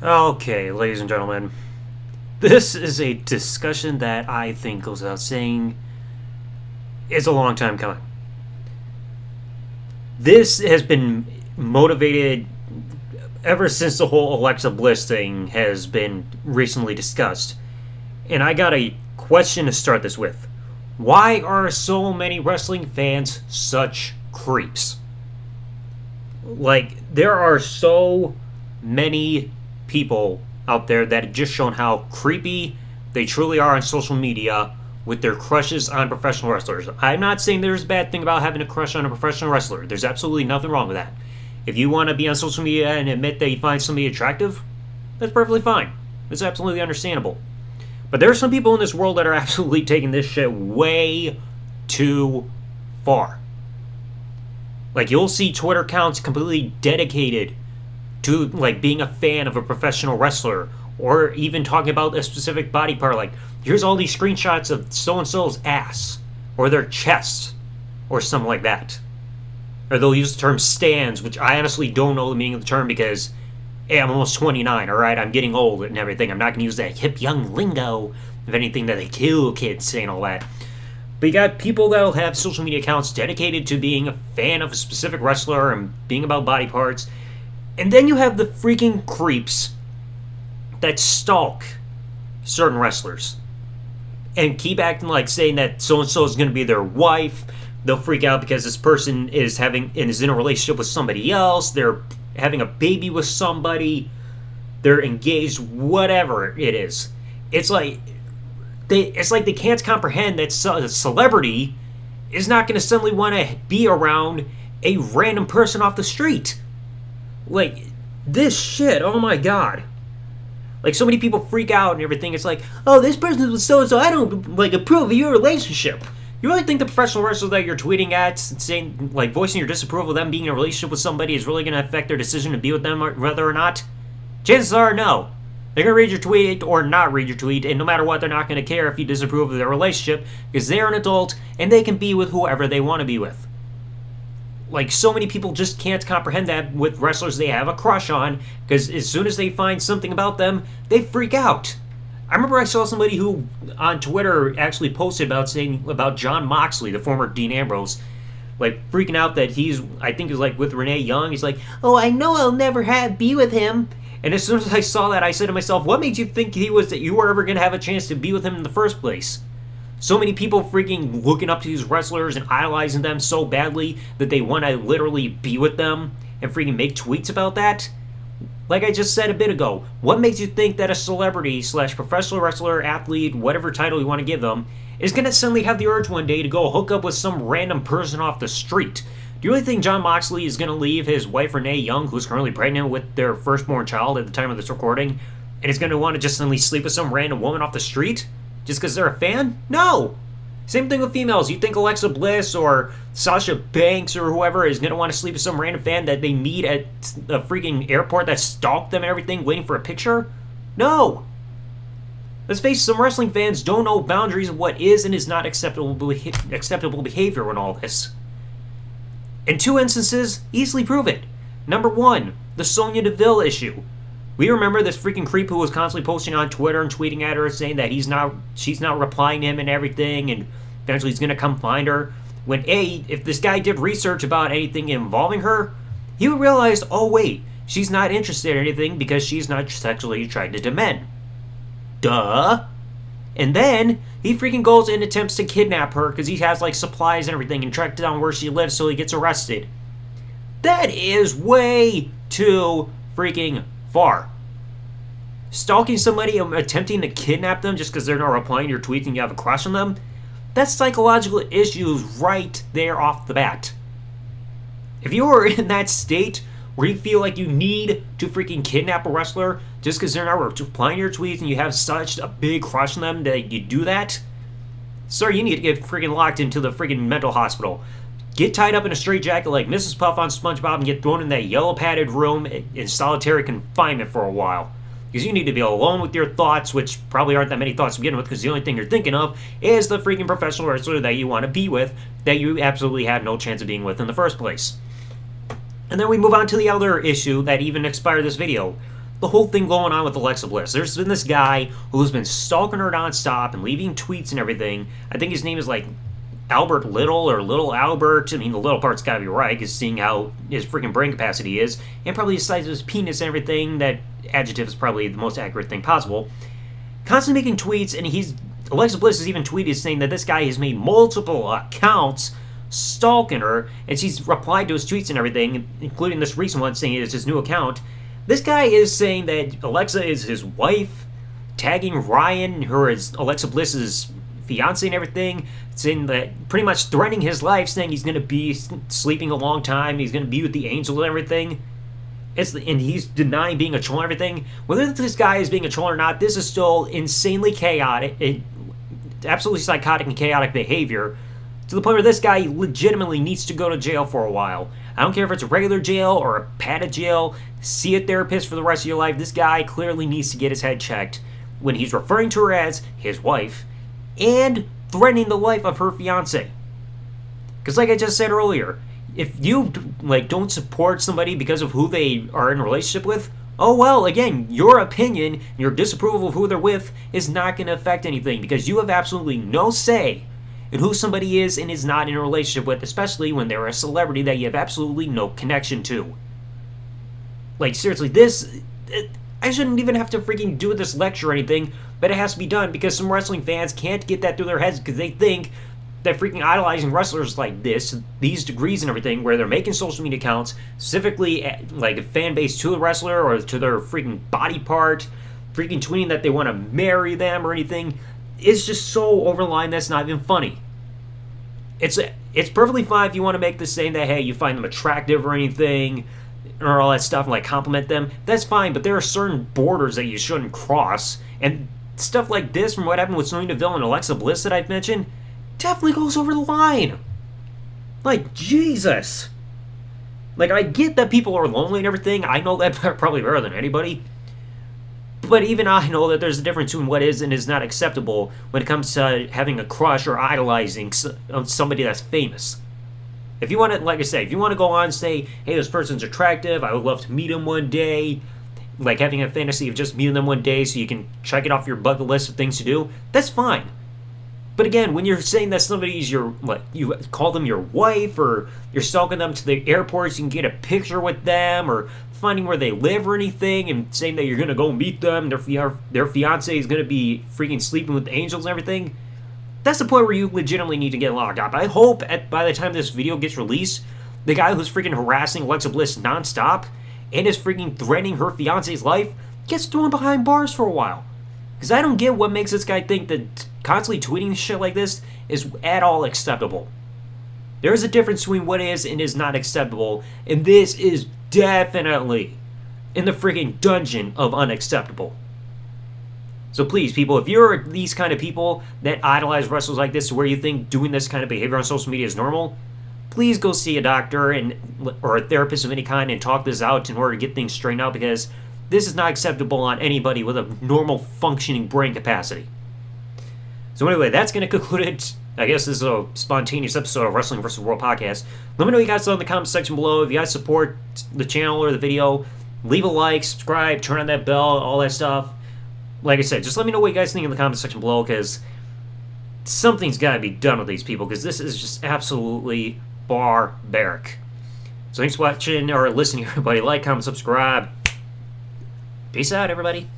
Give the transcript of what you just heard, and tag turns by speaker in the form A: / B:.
A: Okay, ladies and gentlemen, this is a discussion that I think goes without saying is a long time coming. This has been motivated ever since the whole Alexa Bliss thing has been recently discussed. And I got a question to start this with. Why are so many wrestling fans such creeps? Like, there are so many people out there that have just shown how creepy they truly are on social media with their crushes on professional wrestlers. I'm not saying there's a bad thing about having a crush on a professional wrestler. There's absolutely nothing wrong with that. If you want to be on social media and admit that you find somebody attractive, that's perfectly fine. It's absolutely understandable. But there are some people in this world that are absolutely taking this shit way too far. Like, you'll see Twitter accounts completely dedicated to, like, being a fan of a professional wrestler, or even talking about a specific body part. Like, here's all these screenshots of so-and-so's ass, or their chest, or something like that. Or they'll use the term stands, which I honestly don't know the meaning of the term because, hey, I'm almost 29, alright? I'm getting old and everything. I'm not going to use that hip young lingo of anything that they kill kids saying all that. But you got people that'll have social media accounts dedicated to being a fan of a specific wrestler and being about body parts. And then you have the freaking creeps that stalk certain wrestlers and keep acting like saying that so-and-so is going to be their wife. They'll freak out because this person is in a relationship with somebody else. They're having a baby with somebody. They're engaged, whatever it is. It's like they can't comprehend that a celebrity is not going to suddenly want to be around a random person off the street. Like, this shit, oh my god. Like, so many people freak out and everything. It's like, oh, this person was so-and-so, I don't, like, approve of your relationship. You really think the professional wrestler that you're tweeting at, saying, like, voicing your disapproval of them being in a relationship with somebody is really going to affect their decision to be with them, whether or not? Chances are, no. They're going to read your tweet or not read your tweet, and no matter what, they're not going to care if you disapprove of their relationship, because they're an adult, and they can be with whoever they want to be with. Like, so many people just can't comprehend that with wrestlers they have a crush on, because as soon as they find something about them, they freak out. I remember I saw somebody who on Twitter actually posted about Jon Moxley, the former Dean Ambrose, like freaking out that I think he's like with Renee Young. He's like, oh, I know I'll never be with him. And as soon as I saw that, I said to myself, what made you think that you were ever going to have a chance to be with him in the first place? So many people freaking looking up to these wrestlers and idolizing them so badly that they want to literally be with them and freaking make tweets about that. Like I just said a bit ago, what makes you think that a celebrity / professional wrestler, athlete, whatever title you want to give them, is going to suddenly have the urge one day to go hook up with some random person off the street? Do you really think Jon Moxley is going to leave his wife Renee Young, who's currently pregnant with their firstborn child at the time of this recording, and is going to want to just suddenly sleep with some random woman off the street? Just because they're a fan? No! Same thing with females. You think Alexa Bliss or Sasha Banks or whoever is going to want to sleep with some random fan that they meet at a freaking airport that stalked them and everything waiting for a picture? No! Let's face it, some wrestling fans don't know boundaries of what is and is not acceptable behavior in all this. In two instances, easily prove it. Number one, the Sonya Deville issue. We remember this freaking creep who was constantly posting on Twitter and tweeting at her saying that she's not replying to him and everything, and eventually he's going to come find her. When if this guy did research about anything involving her, he would realize, oh wait, she's not interested in anything because she's not sexually attracted to men. Duh. And then he freaking goes and attempts to kidnap her because he has like supplies and everything and track down where she lives so he gets arrested. That is way too freaking far. Stalking somebody and attempting to kidnap them just because they're not replying to your tweets and you have a crush on them, that's psychological issues right there off the bat. If you are in that state where you feel like you need to freaking kidnap a wrestler just because they're not replying to your tweets and you have such a big crush on them that you do that, sir, you need to get freaking locked into the freaking mental hospital. Get tied up in a straitjacket like Mrs. Puff on SpongeBob and get thrown in that yellow padded room in solitary confinement for a while. Because you need to be alone with your thoughts, which probably aren't that many thoughts to begin with, because the only thing you're thinking of is the freaking professional wrestler that you want to be with, that you absolutely had no chance of being with in the first place. And then we move on to the other issue that even inspired this video. the whole thing going on with Alexa Bliss. There's been this guy who's been stalking her nonstop and leaving tweets and everything. I think his name is like Albert Little or Little Albert. I mean, the little part's gotta be right, because seeing how his freaking brain capacity is, and probably the size of his penis and everything, that adjective is probably the most accurate thing possible. Constantly making tweets, and Alexa Bliss has even tweeted saying that this guy has made multiple accounts stalking her, and she's replied to his tweets and everything, including this recent one saying it's his new account. This guy is saying that Alexa is his wife, tagging Ryan, her as Alexa Bliss's fiance and everything, saying that, pretty much threatening his life, saying he's going to be sleeping a long time, he's going to be with the angels and everything. And he's denying being a troll and everything. Whether this guy is being a troll or not, this is still insanely chaotic, absolutely psychotic and chaotic behavior, to the point where this guy legitimately needs to go to jail for a while. I don't care if it's a regular jail or a padded jail. See a therapist for the rest of your life. This guy clearly needs to get his head checked when he's referring to her as his wife and threatening the life of her fiance. Because like I just said earlier, if you don't support somebody because of who they are in a relationship with, oh well, again, your opinion, your disapproval of who they're with is not going to affect anything, because you have absolutely no say in who somebody is and is not in a relationship with, especially when they're a celebrity that you have absolutely no connection to. Like, seriously, I shouldn't even have to freaking do this lecture or anything, but it has to be done because some wrestling fans can't get that through their heads, because they think that freaking idolizing wrestlers like these degrees and everything, where they're making social media accounts, specifically like a fan base to the wrestler or to their freaking body part, freaking tweeting that they want to marry them or anything, is just so over the line that's not even funny. It's perfectly fine if you want to make this saying that, hey, you find them attractive or anything, or all that stuff, and like compliment them. That's fine, but there are certain borders that you shouldn't cross. And stuff like this, from what happened with Sonya Deville and Alexa Bliss that I've mentioned, definitely goes over the line. Like, Jesus. Like, I get that people are lonely and everything. I know that probably better than anybody. But even I know that there's a difference between what is and is not acceptable when it comes to having a crush or idolizing somebody that's famous. If you want to, like I said, if you want to go on and say, hey, this person's attractive, I would love to meet him one day, like having a fantasy of just meeting them one day so you can check it off your bucket list of things to do, that's fine. But again, when you're saying that somebody's you call them your wife, or you're stalking them to the airport so you can get a picture with them, or finding where they live or anything, and saying that you're going to go meet them, their fiance is going to be freaking sleeping with the angels and everything, that's the point where you legitimately need to get locked up. I hope by the time this video gets released, the guy who's freaking harassing Alexa Bliss nonstop and is freaking threatening her fiance's life gets thrown behind bars for a while. Because I don't get what makes this guy think that constantly tweeting shit like this is at all acceptable. There is a difference between what is and is not acceptable, and this is definitely in the freaking dungeon of unacceptable. So please, people, if you're these kind of people that idolize wrestlers like this, where you think doing this kind of behavior on social media is normal, please go see a doctor or a therapist of any kind and talk this out in order to get things straightened out, because this is not acceptable on anybody with a normal functioning brain capacity. So anyway, that's going to conclude it. I guess this is a spontaneous episode of Wrestling vs. World Podcast. Let me know what you guys thought in the comment section below. If you guys support the channel or the video, leave a like, subscribe, turn on that bell, all that stuff. Like I said, just let me know what you guys think in the comment section below, because something's got to be done with these people, because this is just absolutely barbaric. So thanks for watching or listening, everybody. Like, comment, subscribe. Peace out, everybody.